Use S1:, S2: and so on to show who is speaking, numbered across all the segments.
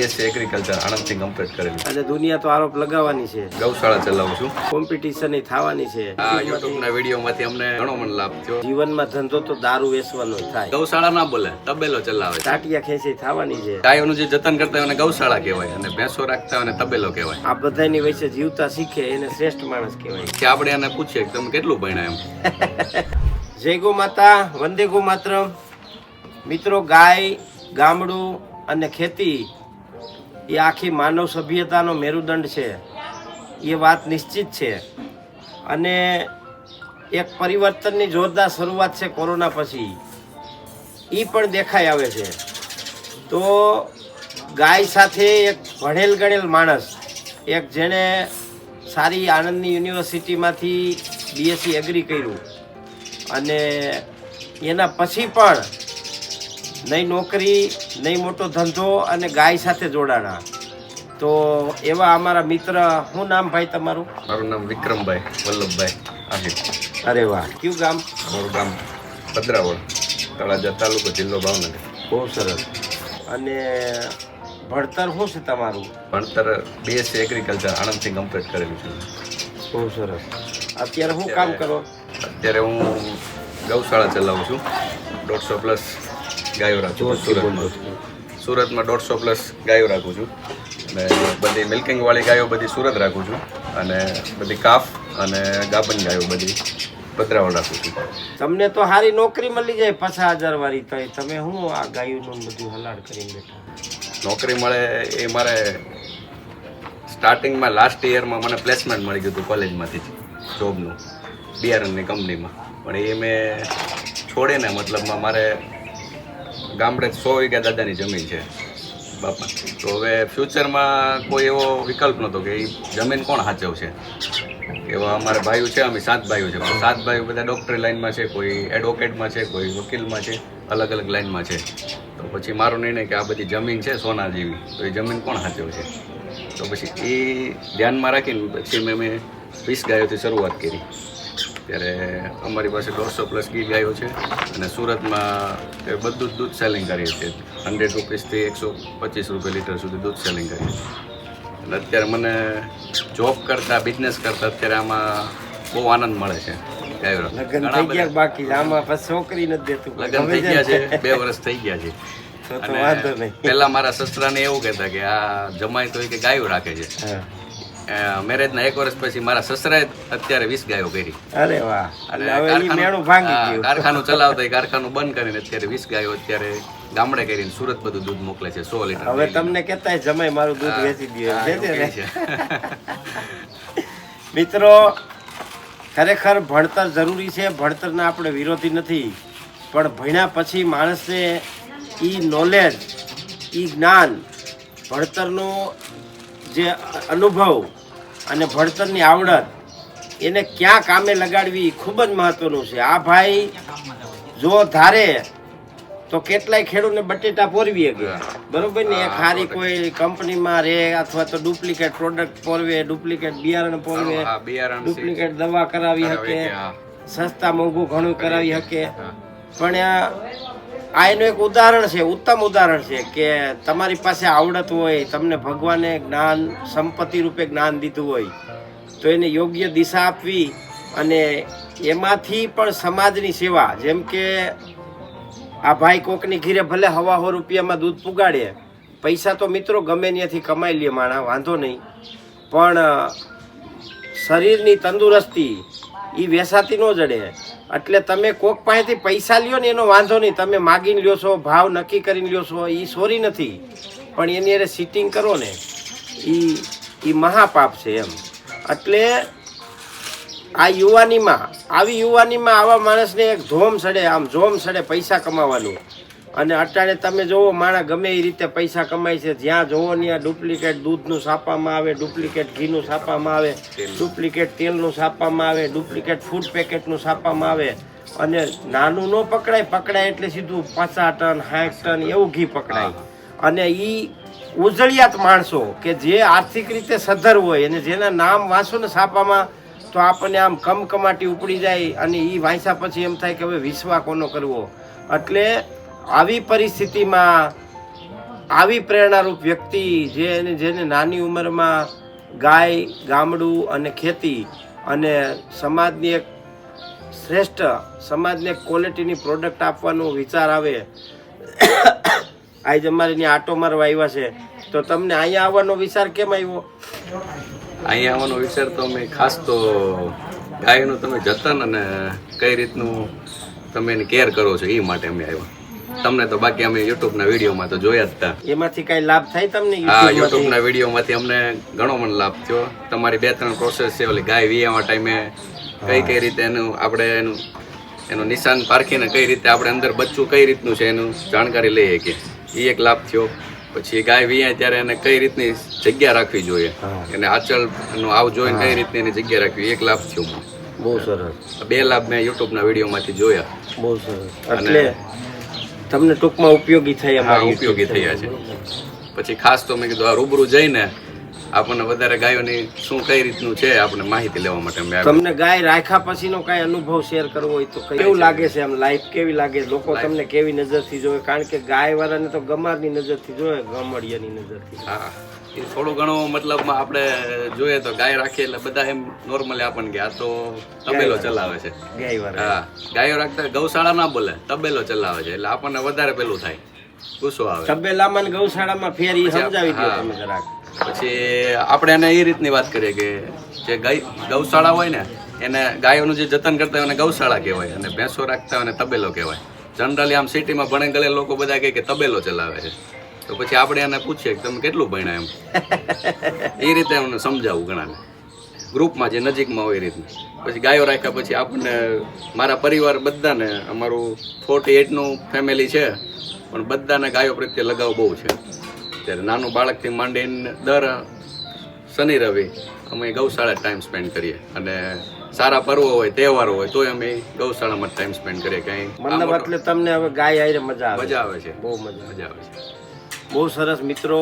S1: BSc agriculture આણંદથી complete કરેલું
S2: અને દુનિયા તો આરોપ લગાવવાની છે,
S1: ગૌશાળા ચલાવું છું.
S2: કોમ્પિટિશન થવાની છે.
S1: આ યુટ્યુબના વિડીયોમાંથી અમને ઘણો મને લાભ થયો.
S2: જીવનમાં ધંધો તો દારૂ વેચવાનો થાય,
S1: ગૌશાળા ના બોલે, તબેલો ચલાવે.
S2: ટાટિયા ખેંચી થવાની છે.
S1: ગાયોનું જે જતન કરતા હોય એને ગૌશાળા કહેવાય અને ભેંસો રાખતા હોય એને તબેલો કહેવાય.
S2: આ બધાની વચ્ચે જીવતા શીખે એને શ્રેષ્ઠ માણસ કહેવાય.
S1: કે આપણે એને પૂછીએ કે તમે કેટલું ભણ્યા એમ.
S2: જય ગો માતા, વંદે ગો માતરમ. મિત્રો, ગાય, ગામડું અને ખેતી એ આખી માનવ સભ્યતાનો મેરુદંડ છે, એ વાત નિશ્ચિત છે. અને એક પરિવર્તનની જોરદાર શરૂઆત છે કોરોના પછી, એ પણ દેખાઈ આવે છે. તો ગાય સાથે એક ભણેલ ગણેલ માણસ, એક જેણે સારી આણંદની યુનિવર્સિટીમાંથી BSc એગ્રી કર્યું અને એના પછી પણ નહીં નોકરી, નહીં મોટો ધંધો અને ગાય સાથે જોડાણા. તો એવા અમારા મિત્ર, શું નામ ભાઈ તમારું?
S1: મારું નામ વિક્રમભાઈ વલ્લભભાઈ આહિર.
S2: અરે વાહ, કયું ગામ?
S1: મારું ગામ ભદ્રાવળ, તળાજા તાલુકો, જિલ્લો ભાવનગર.
S2: બહુ સરસ. અને ભણતર શું છે તમારું?
S1: ભણતર BSc એગ્રીકલ્ચર આણંદથી કમ્પ્લીટ કરેલું છે.
S2: બહુ સરસ. અત્યારે શું કામ કરો?
S1: અત્યારે હું ગૌશાળા ચલાવું છું. 150+ ગાયો રાખું છું. સુરતમાં 150+ ગાયો રાખું છું અને બધી મિલ્કિંગ વાળી ગાયો બધી સુરત રાખું છું અને બધી કાફ અને ગાભણ ગાયો બધી ભદ્રાવળ રાખું છું.
S2: તમને તો સારી નોકરી મળી જાય 50,000 વાળી, તો તમે શું આ ગાયોનું બધું હલાડ કરીને બેઠા?
S1: નોકરી મળે એ મારે સ્ટાર્ટિંગમાં લાસ્ટ યરમાં મને પ્લેસમેન્ટ મળી ગયું હતું કોલેજમાંથી જ જોબનું, બિયારણની કંપનીમાં. પણ એ મેં છોડીને, મતલબમાં મારે ગામડે 100 વીઘા દાદાની જમીન છે બાપા. તો હવે ફ્યુચરમાં કોઈ એવો વિકલ્પ નહોતો કે એ જમીન કોણ સાચવશે. એવા અમારા ભાઈઓ છે, અમે 7 ભાઈઓ છે. પણ 7 ભાઈઓ બધા ડૉક્ટરી લાઇનમાં છે, કોઈ એડવોકેટમાં છે, કોઈ વકીલમાં છે, અલગ અલગ લાઇનમાં છે. તો પછી મારો નિર્ણય કે આ બધી જમીન છે સોના જેવી, તો એ જમીન કોણ સાચવશે. તો પછી એ ધ્યાનમાં રાખીને પછી મેં 20 ગાયોથી શરૂઆત કરી. ત્યારે અમારી પાસે 150+ ઘી ગાયો છે અને સુરતમાં બધું જ દૂધ સેલિંગ કરીએ છીએ. 100 રૂપીસથી 125 રૂપિયા લીટર સુધી દૂધ સેલિંગ કરીએ છીએ. અને અત્યારે મને જોબ કરતાં, બિઝનેસ કરતાં અત્યારે આમાં બહુ આનંદ મળે છે.
S2: લગ્ન થઈ ગયા બાકી, આમાં પછી છોકરી નથી દેતું.
S1: લગ્ન થઈ ગયા છે, 2 વર્ષ થઈ ગયા છે.
S2: વાંધો નહીં.
S1: પહેલા મારા સસરાને એવું કહેતા કે આ જમાઈ તો કે ગાયો રાખે છે. મેરેજના 1 વર્ષ પછી મારા સસરાએ અત્યારે 20 ગાયો કરી.
S2: અરે વાહ. અને હવે ઈ મેણું ભાંગી ગયું.
S1: કારખાનું ચલાવતા, કારખાનું બંધ કરીને અત્યારે 20 ગાયો અત્યારે ગામડે કરીને સુરત બધું દૂધ મોકલે છે 100 લીટર.
S2: હવે તમને કહેતા જમાઈ મારું દૂધ વેચી દે છે. મિત્રો, ખરેખર ભણતર જરૂરી છે. ભણતરના આપણે વિરોધી નથી, પણ ભણ્યા પછી માણસને એ નોલેજ, એ જ્ઞાન, ભણતરનો જે અનુભવ અને ભણતરની આવડત એને ક્યાં કામે લગાડવી ખૂબ જ મહત્વનું છે. આ ભાઈ જો ધારે તો કેટલાય ખેડૂતને બટેટા પોરવી શકે, બરોબર ને? એક સારી કોઈ કંપનીમાં રહે અથવા તો ડુપ્લિકેટ પ્રોડક્ટ પોરવે, ડુપ્લિકેટ બિયારણ પોરવે, ડુપ્લિકેટ દવા કરાવી શકે, સસ્તા મોંઘું ઘણું કરાવી શકે. પણ આ એનું એક ઉદાહરણ છે, ઉત્તમ ઉદાહરણ છે કે તમારી પાસે આવડત હોય, તમને ભગવાને જ્ઞાન સંપત્તિ રૂપે જ્ઞાન દીધું હોય, તો એને યોગ્ય દિશા આપવી અને એમાંથી પણ સમાજની સેવા. જેમ કે આ ભાઈ કોકની ઘીરે ભલે 100 રૂપિયામાં દૂધ પુગાડે, પૈસા તો મિત્રો ગમે ત્યાંથી કમાઈ લે માણા, વાંધો નહીં, પણ શરીરની તંદુરસ્તી એ વેસાતી ન જડે. એટલે તમે કોક પાસેથી પૈસા લ્યો ને એનો વાંધો નહીં, તમે માગીને લ્યો છો, ભાવ નક્કી કરીને લ્યો છો, એ સોરી નથી, પણ એની અરે સિટિંગ કરો ને એ મહાપાપ છે એમ. એટલે આ યુવાનીમાં, આવી યુવાનીમાં આવા માણસને એક ધોમ સડે, આમ જોમ સડે પૈસા કમાવાનું. અને અટાણે તમે જોવો માણસ ગમે એ રીતે પૈસા કમાય છે, જ્યાં જોવો ત્યાં ડુપ્લિકેટ દૂધનું છાપવામાં આવે, ડુપ્લિકેટ ઘીનું છાપવામાં આવે, ડુપ્લિકેટ તેલનું છાપવામાં આવે, ડુપ્લિકેટ ફૂડ પેકેટનું છાપવામાં આવે. અને નાનું ન પકડાય, પકડાય એટલે સીધું 50 ટન 60 ટન એવું ઘી પકડાય. અને એ ઉજળિયાત માણસો કે જે આર્થિક રીતે સદ્ધર હોય અને જેના નામ વાંચો ને છાપામાં, તો આપણને આમ કમકમાટી ઉપડી જાય. અને એ વાંચ્યા પછી એમ થાય કે હવે વિશ્વાસ કોનો કરવો. એટલે આવી પરિસ્થિતિમાં આવી પ્રેરણારૂપ વ્યક્તિ જેને નાની ઉંમરમાં ગાય, ગામડું અને ખેતી અને સમાજની એક શ્રેષ્ઠ સમાજને ક્વોલિટીની પ્રોડક્ટ આપવાનો વિચાર આવે. આજે અમારે ત્યાં આટો મારવા આવ્યા છે, તો તમને અહીંયા આવવાનો વિચાર કેમ આવ્યો?
S1: અહીંયા આવવાનો વિચાર તો અમે ખાસ તો ગાયનું તમે જતન અને કઈ રીતનું તમે એની કેર કરો છો એ માટે અમે આવ્યા. તમને તો બાકી અમે યુટ્યુબના વિડીયોમાં તો જોયા જ હતા.
S2: એમાંથી કઈ લાભ થાય તમને?
S1: હા, યુટ્યુબના વિડીયોમાંથી અમને ઘણો મને લાભ થયો. તમારી 2-3 પ્રોસેસ છે, ઓલી ગાય વીયાવા ટાઈમે કઈ રીતે એનું નિશાન પારખીને કઈ રીતે આપણે અંદર બચ્ચું કઈ રીતનું છે એનું જાણકારી લઈએ કે એ એક લાભ થયો. પછી ગાય વીયાય ત્યારે એને કઈ રીતની જગ્યા રાખવી જોઈએ, એને આંચળનું આવ જોઈને કઈ રીતની એની જગ્યા રાખવી, એક લાભ થયો.
S2: બહુ સરસ.
S1: 2 લાભ મેં યુટ્યુબના વિડીયોમાંથી જોયા.
S2: બહુ સરસ. એટલે તમને ટૂંકમાં ઉપયોગી થયા?
S1: ઉપયોગી થયા છે. પછી ખાસ તો મેં કીધું આ રૂબરૂ જઈને આપણને વધારે ગાયોની શું કઈ રીતનું છે આપણે માહિતી લેવા માટે મેં.
S2: તમને ગાય રાખ્યા પછીનો કઈ અનુભવ શેર કરવો હોય તો કેવું લાગે છે? આમ લાઈફ કેવી લાગે? લોકો તમને કેવી નજરથી જોવે? કારણ કે ગાય વાળાને તો ગમારની નજરથી જોવે, ગમડિયાની નજરથી.
S1: હા, એ થોડું ઘણું મતલબમાં આપણે જોઈએ તો ગાય રાખીએ એટલે બધા એમ નોર્મલી આપણને કે આ તો તબેલો ચલાવે છે.
S2: ગાય વાળા,
S1: હા, ગાયો રાખતા ગૌશાળા ના બોલે, તબેલો ચલાવે છે એટલે આપણને વધારે પેલું થાય, ગુસ્સો આવે.
S2: તબેલામાં ને ગૌશાળામાં ફેર ઈ સમજાવી દો તમે જરાક.
S1: પછી આપણે એને એ રીતની વાત કરીએ કે જે ગૌશાળા હોય ને એને ગાયોનું જે જતન કરતા હોય એને ગૌશાળા કહેવાય, અને ભેંસો રાખતા હોય એને તબેલો કહેવાય. જનરલી આમ સિટીમાં ભણે ગળે લોકો બધા કહે કે તબેલો ચલાવે છે. તો પછી આપણે એને પૂછીએ કે તમે કેટલું ભણ્યા એમ, એ રીતે એમને સમજાવું ઘણાને ગ્રુપમાં જે નજીકમાં હોય એ રીતનું. પછી ગાયો રાખ્યા પછી આપણને મારા પરિવાર બધાને, અમારું 48નું ફેમિલી છે પણ બધાને ગાયો પ્રત્યે લગાવ બહુ છે. ત્યારે નાનું બાળકથી માંડીને દર શનિ રવિ અમે ગૌશાળા ટાઈમ સ્પેન્ડ કરીએ, અને સારા પર્વો હોય, તહેવારો હોય તોય અમે ગૌશાળામાં ટાઈમ સ્પેન્ડ કરીએ. કંઈ
S2: મતલબ એટલે તમને હવે ગાય આવીને મજા
S1: આવે છે,
S2: બહુ મજા આવે છે.
S1: બહુ
S2: સરસ. મિત્રો,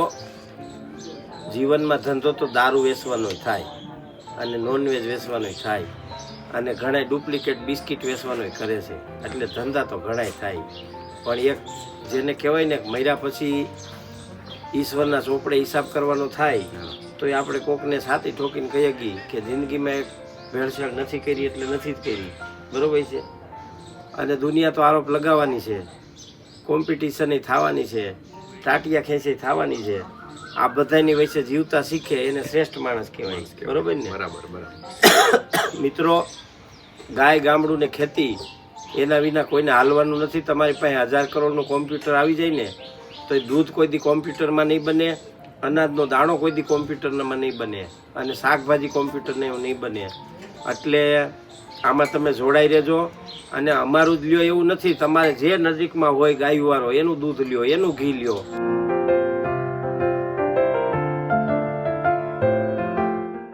S2: જીવનમાં ધંધો તો દારૂ વેચવાનો થાય અને નોનવેજ વેચવાનો થાય, અને ઘણા ડુપ્લિકેટ બિસ્કિટ વેચવાનો કરે છે, એટલે ધંધા તો ઘણાય થાય. પણ એક જેને કહેવાય ને મર્યા પછી ઈશ્વરના ચોપડે હિસાબ કરવાનો થાય, તો એ આપણે કોકને સાથી ઠોકીને કહીએ કે જિંદગીમાં એક ભેળસેળ નથી કરી એટલે નથી જ કરી, બરોબર છે. અને દુનિયા તો આરોપ લગાવવાની છે, કોમ્પિટિશન થવાની છે, ટાટિયા ખેંચી થવાની છે. આ બધાની વચ્ચે જીવતા શીખે એને શ્રેષ્ઠ માણસ કહેવાય, બરોબર ને?
S1: બરાબર.
S2: મિત્રો, ગાય, ગામડું ને ખેતી એના વિના કોઈને હાલવાનું નથી. તમારી પાસે 1000 કરોડનું કોમ્પ્યુટર આવી જાય ને તો એ દૂધ કોઈ દી કોમ્પ્યુટરમાં નહીં બને, અનાજનો દાણો કોઈ દી કોમ્પ્યુટરમાં નહીં બને, અને શાકભાજી કોમ્પ્યુટરને એવું નહીં બને. એટલે આમાં તમે જોડાઈ રહેજો. અને અમારું જ લ્યો એવું નથી, તમારે જે નજીકમાં હોય ગાયવાળો એનું દૂધ લ્યો, એનું ઘી લ્યો.